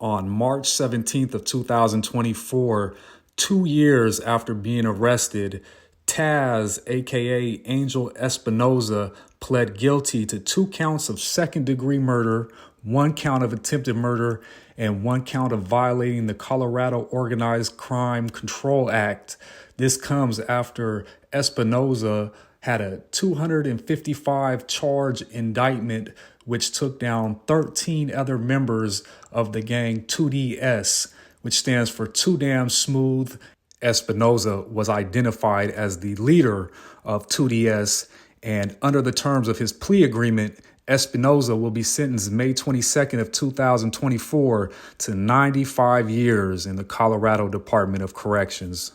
on March 17th of 2024, 2 years after being arrested, Taz, aka Angel Espinoza, pled guilty to 2 counts of second-degree murder, 1 count of attempted murder, and 1 count of violating the Colorado Organized Crime Control Act. This comes after Espinoza had a 255 charge indictment, which took down 13 other members of the gang 2DS, which stands for Too Damn Smooth. Espinoza was identified as the leader of 2DS, and under the terms of his plea agreement, Espinoza will be sentenced May 22nd of 2024 to 95 years in the Colorado Department of Corrections.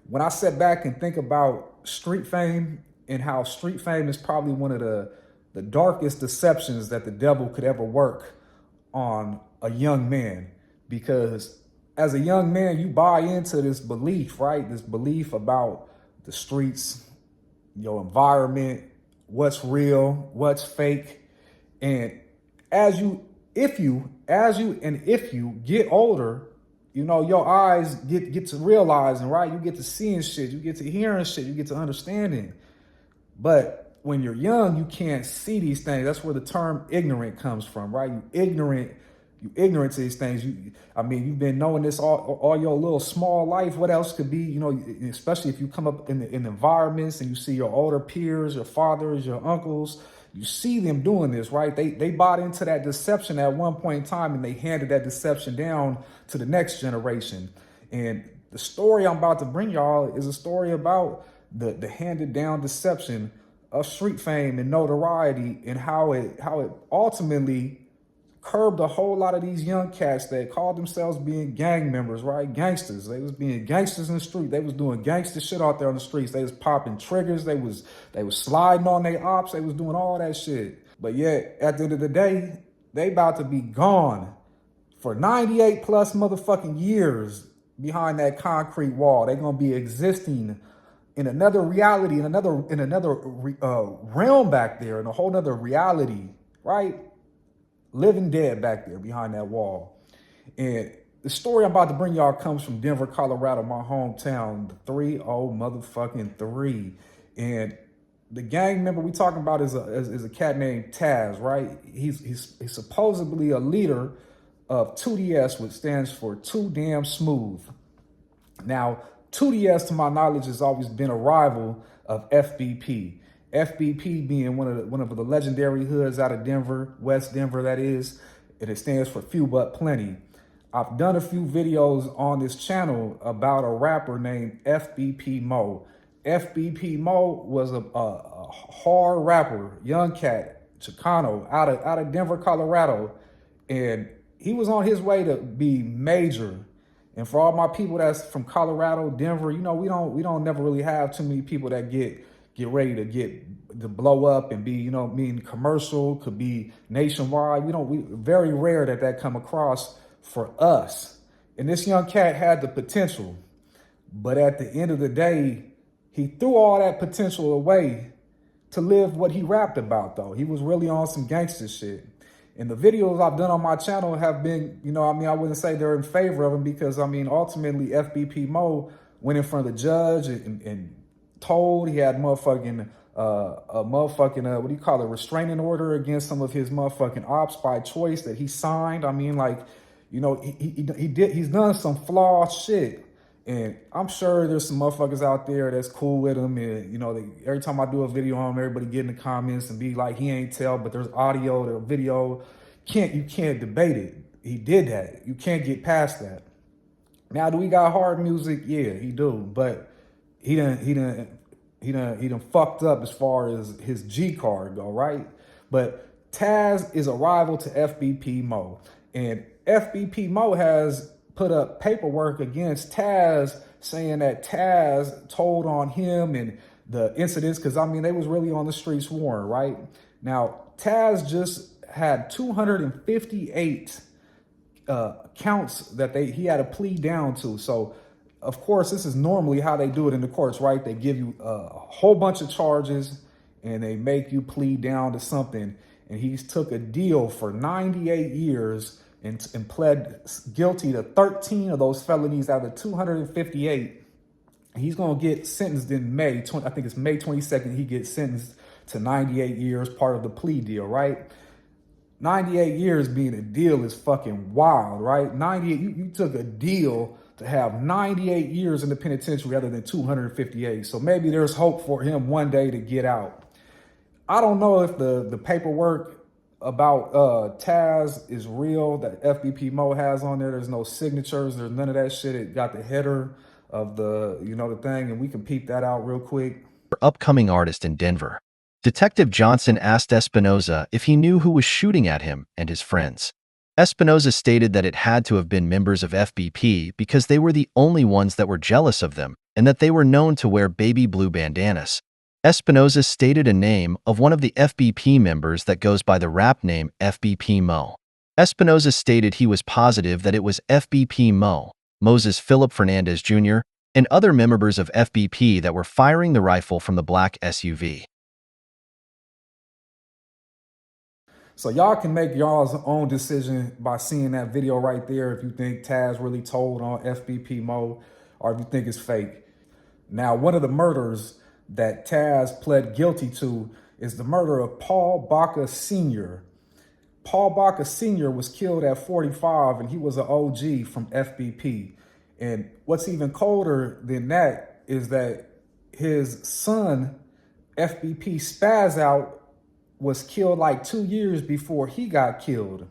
When I sit back and think about street fame and how street fame is probably one of the darkest deceptions that the devil could ever work on a young man, because as a young man, you buy into this belief, right? This belief about the streets, your environment, what's real, what's fake. And if you get older, you know, your eyes get to realizing, right? You get to seeing shit, you get to hearing shit, you get to understanding. But when you're young, you can't see these things. That's where the term ignorant comes from, right? You ignorant to these things. You've been knowing this all your little small life. What else could be, you know, especially if you come up in environments and you see your older peers, your fathers, your uncles, you see them doing this, right? They bought into that deception at one point in time, and they handed that deception down to the next generation. And the story I'm about to bring y'all is a story about the handed down deception of street fame and notoriety, and how it ultimately curbed a whole lot of these young cats that called themselves being gang members, right? Gangsters. They was being gangsters in the street. They was doing gangster shit out there on the streets. They was popping triggers. They was sliding on their ops. They was doing all that shit. But yet, at the end of the day, they about to be gone for 98 plus motherfucking years behind that concrete wall. They gonna be existing in another reality, in another realm back there, in a whole nother reality, right? Living dead back there behind that wall. And the story I'm about to bring y'all comes from Denver, Colorado, my hometown, the 30 motherfucking 3. And the gang member we talking about is a cat named Taz, right? He's supposedly a leader of 2DS, which stands for Too Damn Smooth. Now, 2DS, to my knowledge, has always been a rival of FBP. FBP being one of the legendary hoods out of Denver, West Denver, that is, and it stands for Few But Plenty. I've done a few videos on this channel about a rapper named FBP Mo. FBP Mo was a hard rapper, young cat, Chicano, out of Denver, Colorado, and he was on his way to be major. And for all my people that's from Colorado, Denver, you know, we don't never really have too many people that get ready to blow up and be, you know, mean commercial, could be nationwide. We very rare that come across for us. And this young cat had the potential, but at the end of the day, he threw all that potential away to live what he rapped about, though. He was really on some gangster shit. And the videos I've done on my channel have been, you know, I wouldn't say they're in favor of him, because, ultimately FBP Mo went in front of the judge and told he had restraining order against some of his motherfucking ops by choice that he signed. He's done some flawed shit. And I'm sure there's some motherfuckers out there that's cool with him. And, you know, every time I do a video on him, everybody get in the comments and be like, he ain't tell, but there's audio, there's video. You can't debate it. He did that. You can't get past that. Now, do we got hard music? Yeah, he do. But he done fucked up as far as his G card go, right? But Taz is a rival to FBP Mo. And FBP Mo has put up paperwork against Taz, saying that Taz told on him and the incidents, because they was really on the streets warring, right? Now, Taz just had 258 counts that he had to plead down to. So, of course, this is normally how they do it in the courts, right? They give you a whole bunch of charges, and they make you plead down to something. And he's took a deal for 98 years and pled guilty to 13 of those felonies out of 258. He's going to get sentenced in May. I think it's May 22nd. He gets sentenced to 98 years, part of the plea deal, right? 98 years being a deal is fucking wild, right? 98, you took a deal to have 98 years in the penitentiary rather than 258. So maybe there's hope for him one day to get out. I don't know if the paperwork about Taz is real that FBP Mo has on there. There's no signatures. There's none of that shit. It got the header of the, the thing, and we can peep that out real quick. Upcoming artist in Denver. Detective Johnson asked Espinoza if he knew who was shooting at him and his friends. Espinoza stated that it had to have been members of FBP because they were the only ones that were jealous of them and that they were known to wear baby blue bandanas. Espinoza stated a name of one of the FBP members that goes by the rap name FBP Mo. Espinoza stated he was positive that it was FBP Mo, Moses Philip Fernandez Jr., and other members of FBP that were firing the rifle from the black SUV. So y'all can make y'all's own decision by seeing that video right there if you think Taz really told on FBP Mo or if you think it's fake. Now, one of the murders that Taz pled guilty to is the murder of Paul Baca Sr. Paul Baca Sr. was killed at 45 and he was an OG from FBP. And what's even colder than that is that his son, FBP Spaz Out, was killed like 2 years before he got killed.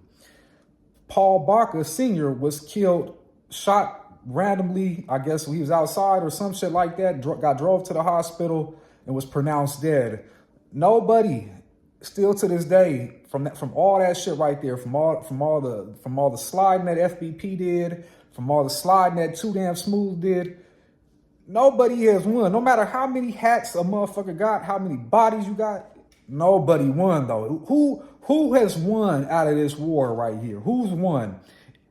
Paul Baca Sr. was killed, shot randomly, I guess he was outside or some shit like that, got drove to the hospital and was pronounced dead. Nobody, still to this day, from all that shit right there, from all the sliding that FBP did, from all the sliding that Too Damn Smooth did, nobody has won. No matter how many hats a motherfucker got, how many bodies you got, nobody won though. Who has won out of this war right here? Who's won?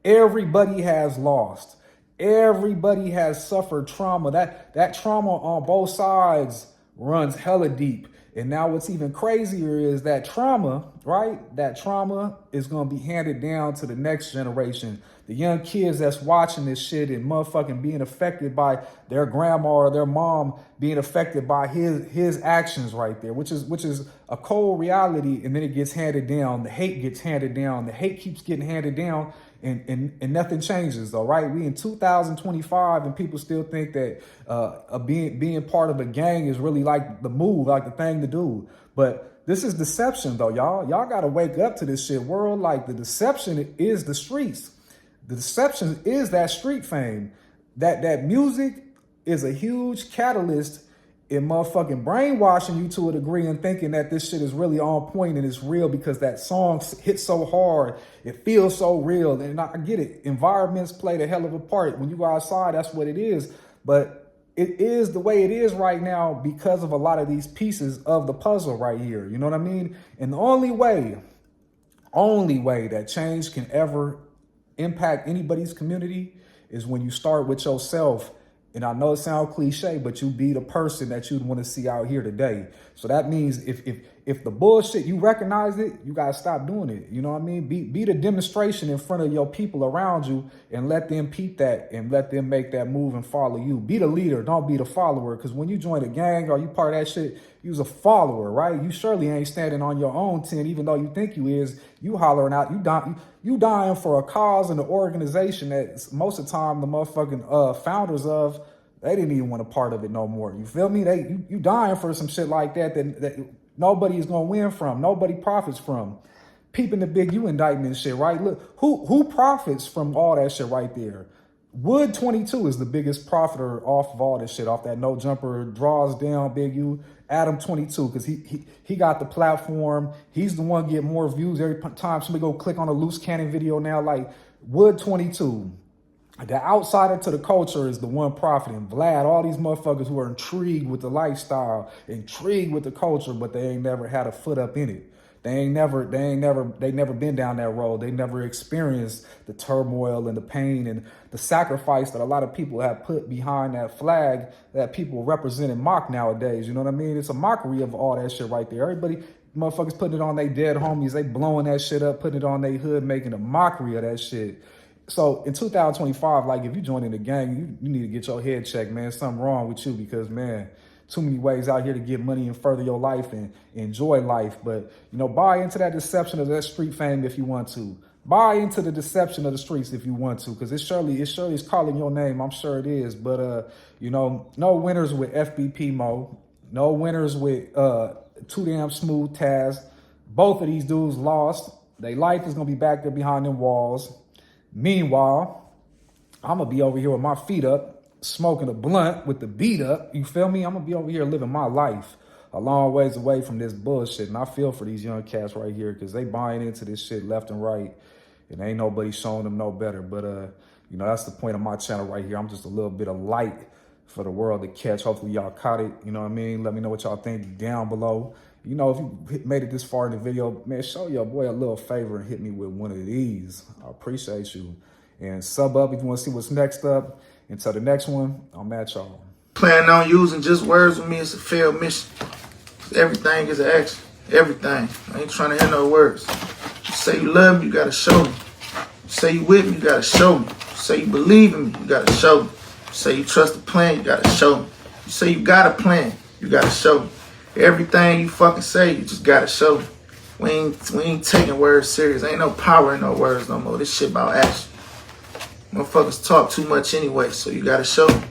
Everybody has lost. Everybody has suffered trauma. That trauma on both sides runs hella deep. And now what's even crazier is that trauma, right? That trauma is going to be handed down to the next generation. The young kids that's watching this shit and motherfucking being affected by their grandma or their mom being affected by his actions right there, which is a cold reality. And then it gets handed down. The hate gets handed down. The hate keeps getting handed down. And nothing changes though, right? We in 2025 and people still think that being part of a gang is really like the move, like the thing to do. But this is deception though, y'all. Y'all got to wake up to this shit world. Like the deception is the streets. The deception is that street fame. That music is a huge catalyst in motherfucking brainwashing you to a degree and thinking that this shit is really on point and it's real because that song hits so hard. It feels so real. And I get it. Environments play the hell of a part. When you go outside, that's what it is. But it is the way it is right now because of a lot of these pieces of the puzzle right here. You know what I mean? And the only way that change can ever impact anybody's community is when you start with yourself. And I know it sounds cliche, but you be the person that you'd want to see out here today. So that means if the bullshit, you recognize it, you got to stop doing it. You know what I mean? Be the demonstration in front of your people around you and let them peep that and let them make that move and follow you. Be the leader. Don't be the follower. Because when you join a gang or you part of that shit, you's a follower, right? You surely ain't standing on your own 10, even though you think you is. You hollering out. You dying for a cause and an organization that most of the time the motherfucking founders of, they didn't even want a part of it no more. You feel me? You dying for some shit like that nobody is gonna win from. Nobody profits from. Peeping the big U indictment shit, right? Look, who profits from all that shit right there? Wood 22 is the biggest profiter off of all this shit, off that no jumper, draws down Big U. Adam 22, because he got the platform. He's the one get more views every time somebody go click on a loose cannon video now. Like Wood 22. The outsider to the culture is the one profiting. Vlad, all these motherfuckers who are intrigued with the lifestyle, intrigued with the culture, but they ain't never had a foot up in it. They never been down that road. They never experienced the turmoil and the pain and the sacrifice that a lot of people have put behind that flag that people represent and mock nowadays. You know what I mean? It's a mockery of all that shit right there. Everybody, motherfuckers putting it on their dead homies. They blowing that shit up, putting it on their hood, making a mockery of that shit. So in 2025, like if you join in the gang, you need to get your head checked, man. Something wrong with you because, man, too many ways out here to get money and further your life and enjoy life. But, you know, buy into that deception of that street fame if you want to. Buy into the deception of the streets if you want to, because it surely is calling your name. I'm sure it is. But, you know, no winners with FBP Mo. No winners with Too Damn Smooth Taz. Both of these dudes lost. Their life is going to be back there behind them walls. Meanwhile, I'm going to be over here with my feet up, smoking a blunt with the beat up. You feel me? I'm going to be over here living my life a long ways away from this bullshit. And I feel for these young cats right here because they buying into this shit left and right. And ain't nobody showing them no better. But, you know, that's the point of my channel right here. I'm just a little bit of light for the world to catch. Hopefully y'all caught it. You know what I mean? Let me know what y'all think down below. You know, if you made it this far in the video, man, show your boy a little favor and hit me with one of these. I appreciate you. And sub up if you want to see what's next up. Until the next one, I'm at y'all. Planning on using just words with me is a failed mission. Everything is an action. Everything. I ain't trying to hear no words. You say you love me, you gotta show me. You say you with me, you gotta show me. You say you believe in me, you gotta show me. You say you trust the plan, you gotta show me. You say you got a plan, you gotta show me. Everything you fucking say, you just gotta show me. We ain't taking words serious. Ain't no power in no words no more. This shit about action. Motherfuckers talk too much anyway, so you gotta show me.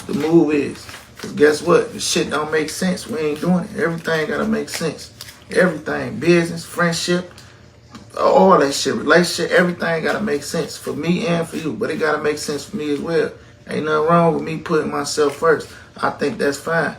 The move is. Cause guess what? This shit don't make sense. We ain't doing it. Everything gotta make sense. Everything. Business, friendship, all that shit. Relationship, everything gotta make sense. For me and for you. But it gotta make sense for me as well. Ain't nothing wrong with me putting myself first. I think that's fine.